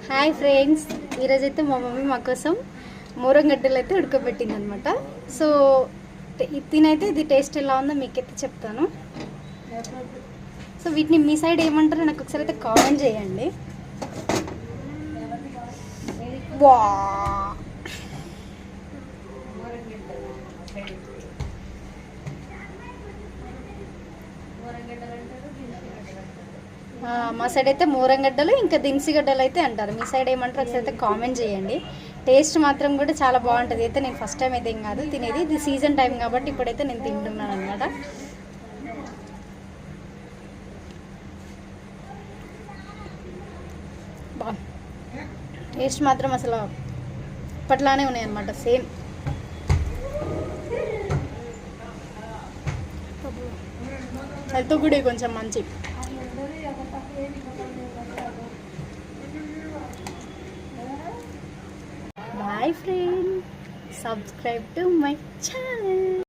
Hi friends, ఈరోజైతే మా mummy మా కోసం మూరంగడ్డలు అయితే ఉడకబెట్టింది అనమాట. సో తినైతే ఇది టేస్ట్ ఎలా ఉందో మీకైతే చెప్తాను. సో వీటిని మీ సైడ్ ఏమంటారో నాకు ఒకసారి అయితే కామెంట్ చేయండి. వా మా సైడ్ అయితే మూరంగడ్డలు ఇంకా దిన్సిగడ్డలు అయితే అంటారు. మీ సైడ్ ఏమంటారు ఒకసారి అయితే కామెంట్ చేయండి. టేస్ట్ మాత్రం కూడా చాలా బాగుంటుంది. అయితే నేను ఫస్ట్ టైం అయితే ఏం కాదు తినేది, ఇది సీజన్ టైం కాబట్టి ఇప్పుడైతే నేను తింటున్నాను అనమాట. టేస్ట్ మాత్రం అసలు ఇప్పట్లానే ఉన్నాయి అనమాట, సేమ్. హెల్త్ కూడా కొంచెం మంచి. Bye friend, subscribe to my channel.